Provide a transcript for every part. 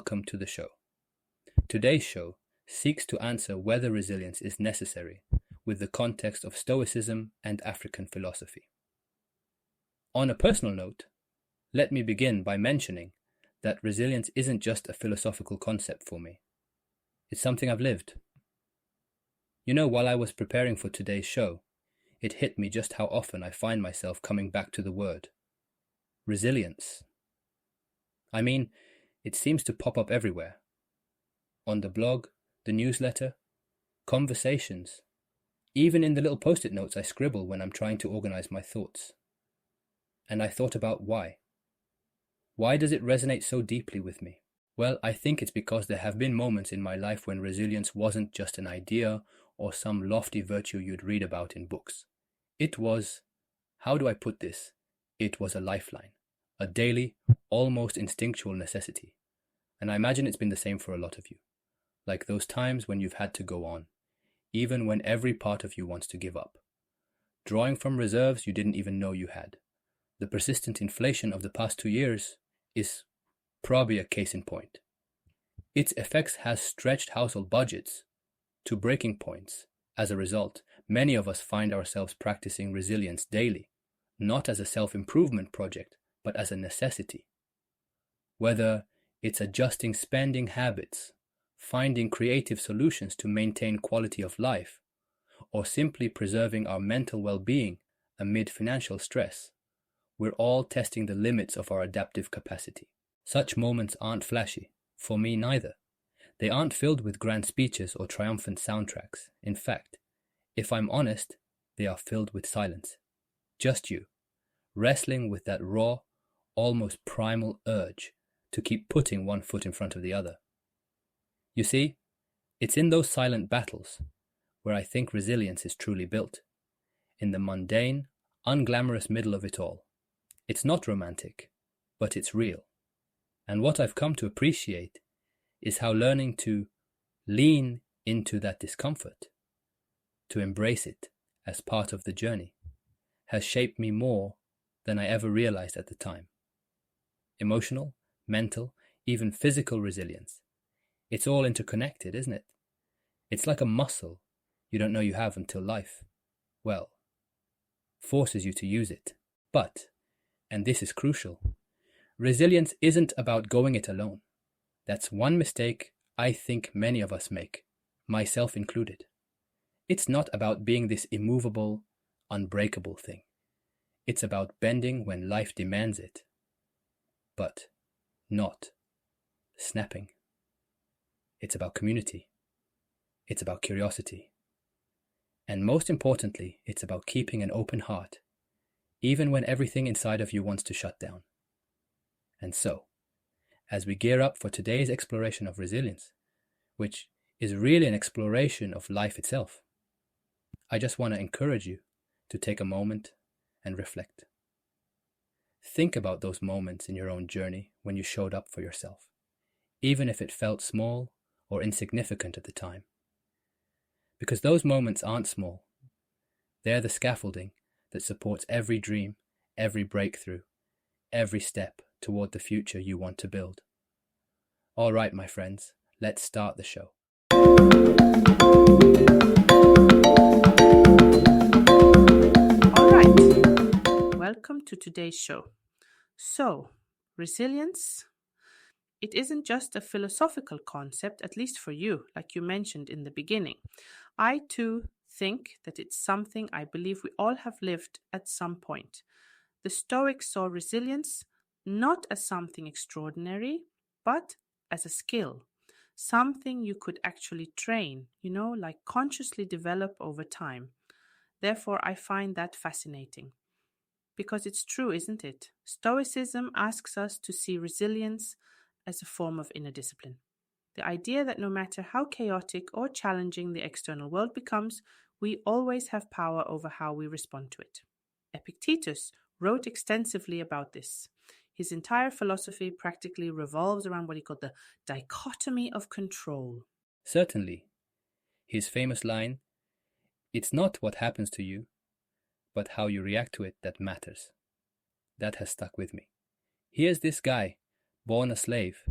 welcome to the show. Today's show seeks to answer whether resilience is necessary with the context of Stoicism and African philosophy. On a personal note, let me begin by mentioning that resilience isn't just a philosophical concept for me. It's something I've lived. While I was preparing for today's show, it hit me just how often I find myself coming back to the word resilience. I mean, it seems to pop up everywhere. On the blog, the newsletter, conversations, even in the little post-it notes I scribble when I'm trying to organize my thoughts. And I thought about why. Why does it resonate so deeply with me? Well, I think it's because there have been moments in my life when resilience wasn't just an idea or some lofty virtue you'd read about in books. It was, how do I put this? It was a lifeline, a daily, almost instinctual necessity. And I imagine it's been the same for a lot of you. Like those times when you've had to go on, even when every part of you wants to give up. Drawing from reserves you didn't even know you had. The persistent inflation of the past 2 years is probably a case in point. Its effects has stretched household budgets to breaking points. As a result, many of us find ourselves practicing resilience daily, not as a self-improvement project, but as a necessity. Whether it's adjusting spending habits, finding creative solutions to maintain quality of life, or simply preserving our mental well-being amid financial stress, we're all testing the limits of our adaptive capacity. Such moments aren't flashy, for me neither. They aren't filled with grand speeches or triumphant soundtracks. In fact, if I'm honest, they are filled with silence. Just you, wrestling with that raw, almost primal urge to keep putting one foot in front of the other. You see, it's in those silent battles where I think resilience is truly built. In the mundane, unglamorous middle of it all. It's not romantic, but it's real. And what I've come to appreciate is how learning to lean into that discomfort, to embrace it as part of the journey, has shaped me more than I ever realized at the time. Emotional, mental, even physical resilience. It's all interconnected, isn't it? It's like a muscle you don't know you have until life, well, forces you to use it. But, and this is crucial, resilience isn't about going it alone. That's one mistake I think many of us make, myself included. It's not about being this immovable, unbreakable thing. It's about bending when life demands it, but not snapping. It's about community. It's about curiosity. And most importantly, it's about keeping an open heart, even when everything inside of you wants to shut down. And so, as we gear up for today's exploration of resilience, which is really an exploration of life itself, I just want to encourage you to take a moment and reflect. Think about those moments in your own journey when you showed up for yourself, even if it felt small or insignificant at the time. Because those moments aren't small. They're the scaffolding that supports every dream, every breakthrough, every step toward the future you want to build. All right, my friends, let's start the show. All right, welcome to today's show. So, resilience, it isn't just a philosophical concept, at least for you, like you mentioned in the beginning. I too think that it's something I believe we all have lived at some point. The Stoics saw resilience not as something extraordinary, but as a skill, something you could actually train, like consciously develop over time. Therefore, I find that fascinating. Because it's true, isn't it? Stoicism asks us to see resilience as a form of inner discipline. The idea that no matter how chaotic or challenging the external world becomes, we always have power over how we respond to it. Epictetus wrote extensively about this. His entire philosophy practically revolves around what he called the dichotomy of control. Certainly, his famous line, "It's not what happens to you, but how you react to it that matters." That has stuck with me. Here's this guy, born a slave,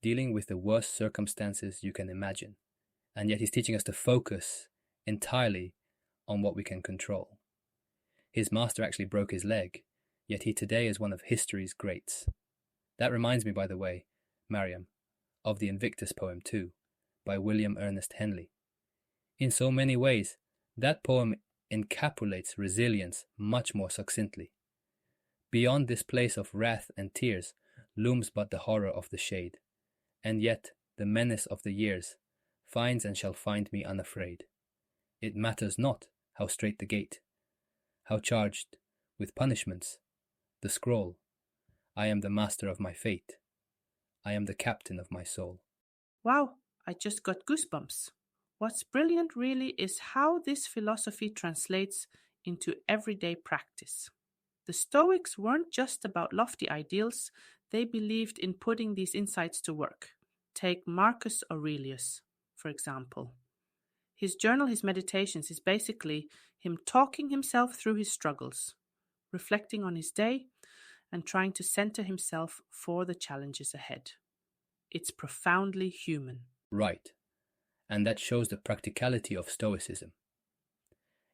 dealing with the worst circumstances you can imagine, and yet he's teaching us to focus entirely on what we can control. His master actually broke his leg, yet he today is one of history's greats. That reminds me, by the way, Maryam, of the Invictus poem too, by William Ernest Henley. In so many ways, that poem encapsulates resilience much more succinctly. Beyond this place of wrath and tears looms but the horror of the shade, and yet the menace of the years finds and shall find me unafraid. It matters not how strait the gate, how charged with punishments the scroll. I am the master of my fate. I am the captain of my soul. Wow, I just got goosebumps. What's brilliant really is how this philosophy translates into everyday practice. The Stoics weren't just about lofty ideals, they believed in putting these insights to work. Take Marcus Aurelius, for example. His journal, his meditations, is basically him talking himself through his struggles, reflecting on his day, and trying to center himself for the challenges ahead. It's profoundly human. Right, and that shows the practicality of Stoicism.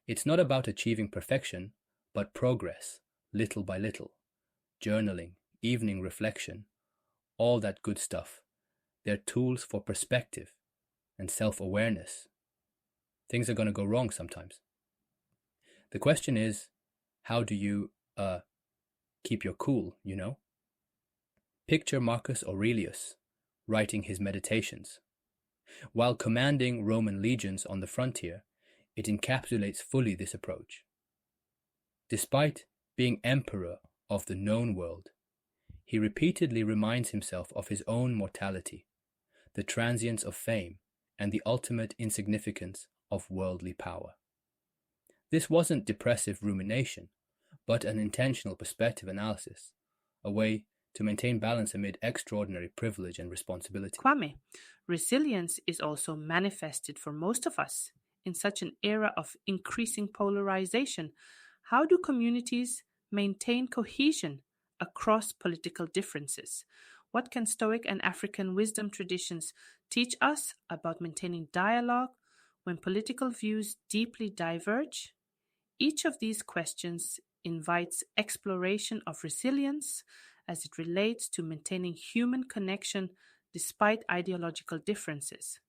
It's not about achieving perfection, but progress, little by little. Journaling, evening reflection, all that good stuff. They're tools for perspective and self-awareness. Things are going to go wrong sometimes. The question is, how do you keep your cool, you know? Picture Marcus Aurelius writing his meditations. While commanding Roman legions on the frontier, it encapsulates fully this approach. Despite being emperor of the known world, he repeatedly reminds himself of his own mortality, the transience of fame, and the ultimate insignificance of worldly power. This wasn't depressive rumination, but an intentional perspective analysis, a way to maintain balance amid extraordinary privilege and responsibility. Kwame, resilience is also manifested for most of us in such an era of increasing polarization. How do communities maintain cohesion across political differences? What can Stoic and African wisdom traditions teach us about maintaining dialogue when political views deeply diverge? Each of these questions invites exploration of resilience as it relates to maintaining human connection despite ideological differences.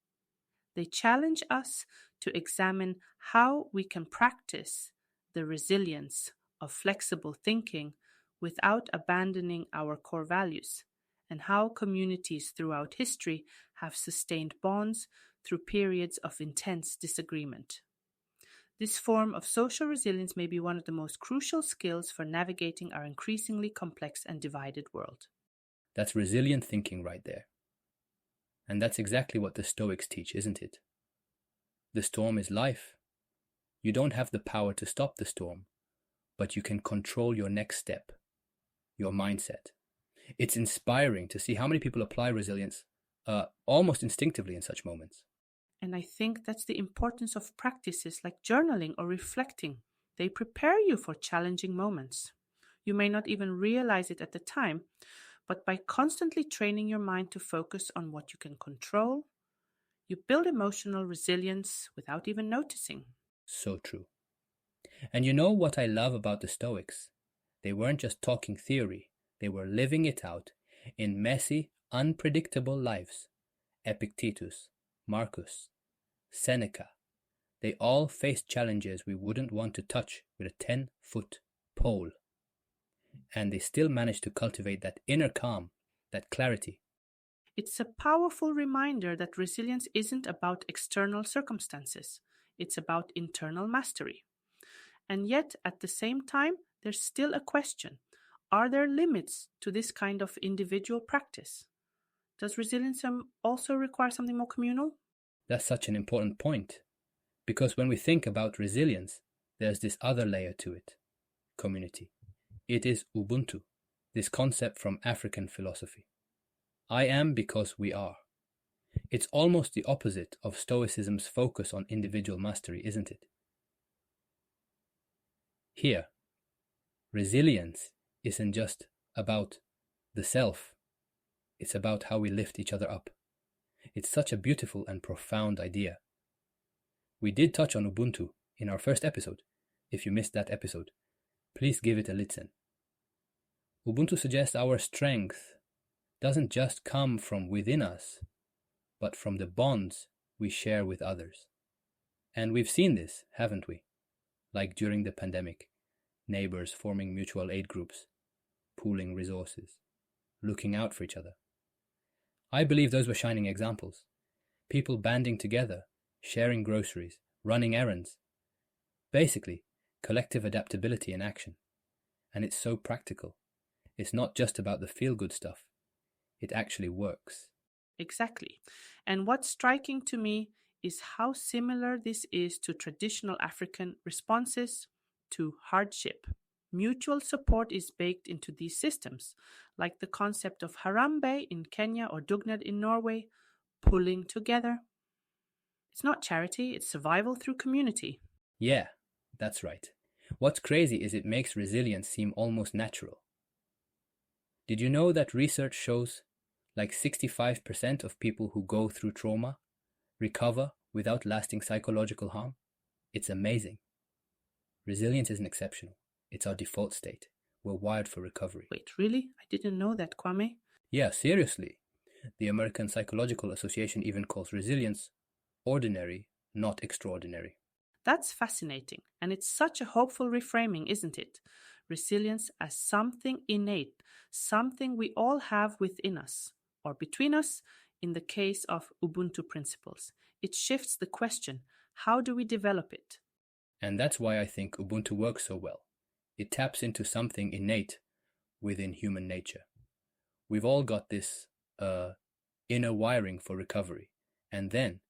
They challenge us to examine how we can practice the resilience of flexible thinking without abandoning our core values, and how communities throughout history have sustained bonds through periods of intense disagreement. This form of social resilience may be one of the most crucial skills for navigating our increasingly complex and divided world. That's resilient thinking right there. And that's exactly what the Stoics teach, isn't it? The storm is life. You don't have the power to stop the storm, but you can control your next step, your mindset. It's inspiring to see how many people apply resilience almost instinctively in such moments. And I think that's the importance of practices like journaling or reflecting. They prepare you for challenging moments. You may not even realize it at the time, but by constantly training your mind to focus on what you can control, you build emotional resilience without even noticing. So true. And you know what I love about the Stoics? They weren't just talking theory, they were living it out in messy, unpredictable lives. Epictetus, Marcus, Seneca, they all faced challenges we wouldn't want to touch with a 10-foot pole. And they still managed to cultivate that inner calm, that clarity. It's a powerful reminder that resilience isn't about external circumstances, it's about internal mastery. And yet, at the same time, there's still a question. Are there limits to this kind of individual practice? Does resilience also require something more communal? That's such an important point, because when we think about resilience, there's this other layer to it, community. It is Ubuntu, this concept from African philosophy. I am because we are. It's almost the opposite of Stoicism's focus on individual mastery, isn't it? Here, resilience isn't just about the self. It's about how we lift each other up. It's such a beautiful and profound idea. We did touch on Ubuntu in our first episode. If you missed that episode, please give it a listen. Ubuntu suggests our strength doesn't just come from within us, but from the bonds we share with others. And we've seen this, haven't we? Like during the pandemic, neighbors forming mutual aid groups, pooling resources, looking out for each other. I believe those were shining examples. People banding together, sharing groceries, running errands. Basically, collective adaptability in action. And it's so practical. It's not just about the feel-good stuff. It actually works. Exactly. And what's striking to me is how similar this is to traditional African responses to hardship. Mutual support is baked into these systems, like the concept of Harambe in Kenya or Dugnad in Norway, pulling together. It's not charity, it's survival through community. Yeah, that's right. What's crazy is it makes resilience seem almost natural. Did you know that research shows like 65% of people who go through trauma recover without lasting psychological harm? It's amazing. Resilience isn't exceptional. It's our default state. We're wired for recovery. Wait, really? I didn't know that, Kwame. Yeah, seriously. The American Psychological Association even calls resilience ordinary, not extraordinary. That's fascinating, and it's such a hopeful reframing, isn't it? Resilience as something innate, something we all have within us, or between us, in the case of Ubuntu principles. It shifts the question, how do we develop it? And that's why I think Ubuntu works so well. It taps into something innate within human nature. We've all got this inner wiring for recovery, and then,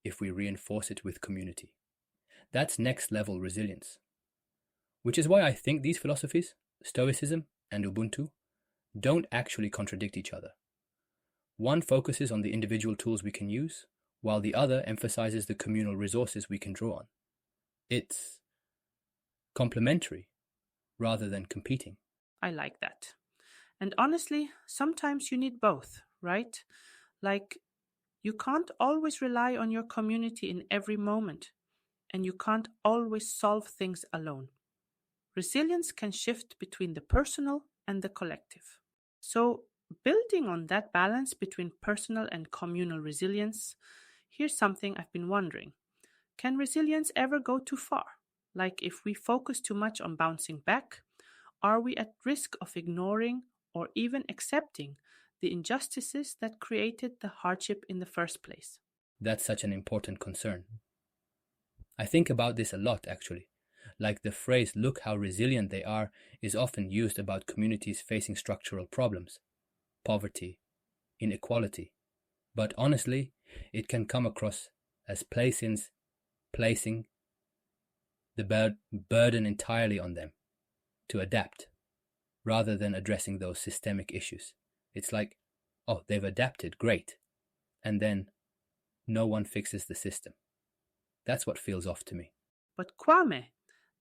if we reinforce it with community, that's next level resilience. Which is why I think these philosophies, Stoicism and Ubuntu, don't actually contradict each other. One focuses on the individual tools we can use, while the other emphasizes the communal resources we can draw on. It's complementary rather than competing. I like that. And honestly, sometimes you need both, right? Like, you can't always rely on your community in every moment, and you can't always solve things alone. Resilience can shift between the personal and the collective. So, building on that balance between personal and communal resilience, here's something I've been wondering. Can resilience ever go too far? Like, if we focus too much on bouncing back, are we at risk of ignoring or even accepting the injustices that created the hardship in the first place? That's such an important concern. I think about this a lot, actually. Like the phrase, look how resilient they are, is often used about communities facing structural problems, poverty, inequality. But honestly, it can come across as placing the burden entirely on them to adapt, rather than addressing those systemic issues. It's like, oh, they've adapted, great. And then no one fixes the system. That's what feels off to me. But Kwame,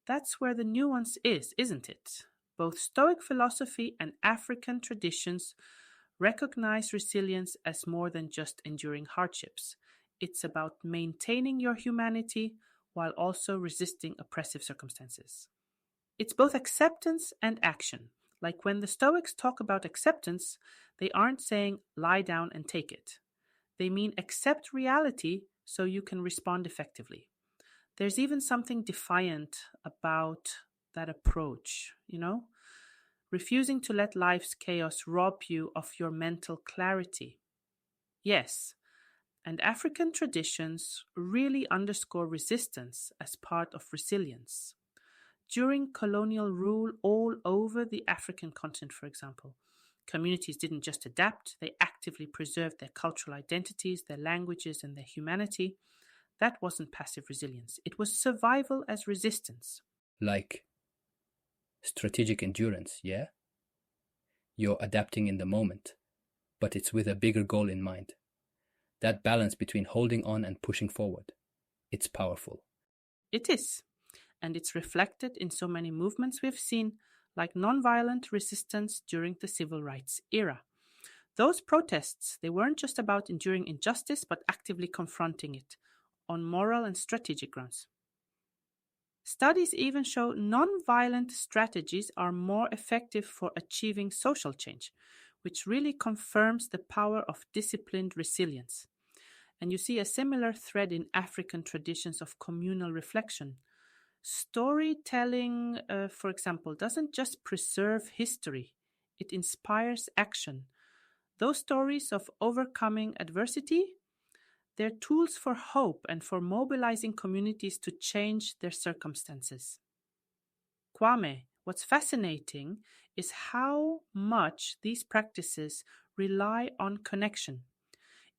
that's where the nuance is, isn't it? Both Stoic philosophy and African traditions recognize resilience as more than just enduring hardships. It's about maintaining your humanity while also resisting oppressive circumstances. It's both acceptance and action. Like when the Stoics talk about acceptance, they aren't saying lie down and take it. They mean accept reality so you can respond effectively. There's even something defiant about that approach, refusing to let life's chaos rob you of your mental clarity. Yes, and African traditions really underscore resistance as part of resilience. During colonial rule all over the African continent, for example, communities didn't just adapt, they actively preserved their cultural identities, their languages, and their humanity. That wasn't passive resilience. It was survival as resistance. Like strategic endurance, yeah? You're adapting in the moment, but it's with a bigger goal in mind. That balance between holding on and pushing forward, it's powerful. It is, and it's reflected in so many movements we've seen, like nonviolent resistance during the civil rights era. Those protests, they weren't just about enduring injustice, but actively confronting it on moral and strategic grounds. Studies even show non-violent strategies are more effective for achieving social change, which really confirms the power of disciplined resilience. And you see a similar thread in African traditions of communal reflection. Storytelling, for example, doesn't just preserve history, it inspires action. Those stories of overcoming adversity, they're tools for hope and for mobilizing communities to change their circumstances. Kwame, what's fascinating is how much these practices rely on connection.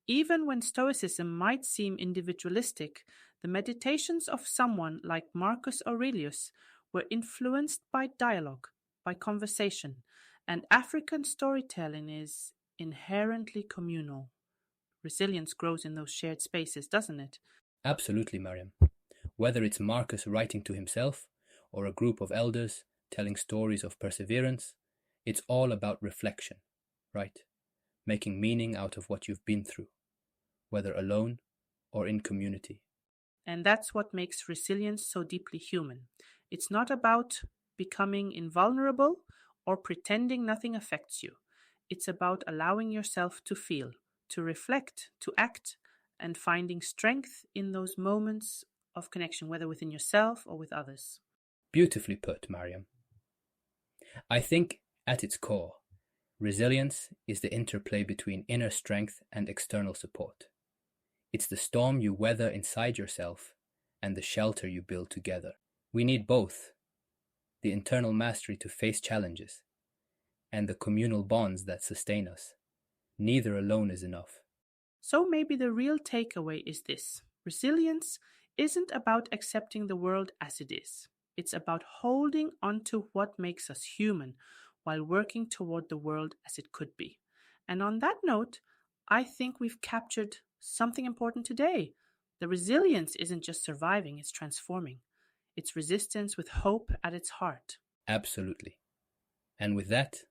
Even when Stoicism might seem individualistic, the meditations of someone like Marcus Aurelius were influenced by dialogue, by conversation, and African storytelling is inherently communal. Resilience grows in those shared spaces, doesn't it? Absolutely, Maryam. Whether it's Marcus writing to himself or a group of elders telling stories of perseverance, it's all about reflection, right? Making meaning out of what you've been through, whether alone or in community. And that's what makes resilience so deeply human. It's not about becoming invulnerable or pretending nothing affects you. It's about allowing yourself to feel, to reflect, to act, and finding strength in those moments of connection, whether within yourself or with others. Beautifully put, Maryam. I think at its core, resilience is the interplay between inner strength and external support. It's the storm you weather inside yourself and the shelter you build together. We need both, the internal mastery to face challenges and the communal bonds that sustain us. Neither alone is enough. So maybe the real takeaway is this: resilience isn't about accepting the world as it is. It's about holding onto what makes us human while working toward the world as it could be. And on that note, I think we've captured something important today. The resilience isn't just surviving, it's transforming. It's resistance with hope at its heart. Absolutely. And with that,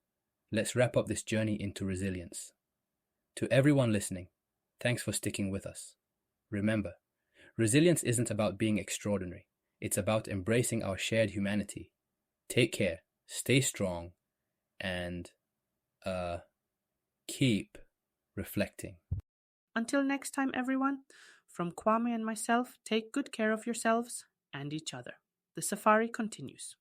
let's wrap up this journey into resilience. To everyone listening, thanks for sticking with us. Remember, resilience isn't about being extraordinary. It's about embracing our shared humanity. Take care, stay strong, and keep reflecting. Until next time, everyone, from Kwame and myself, take good care of yourselves and each other. The safari continues.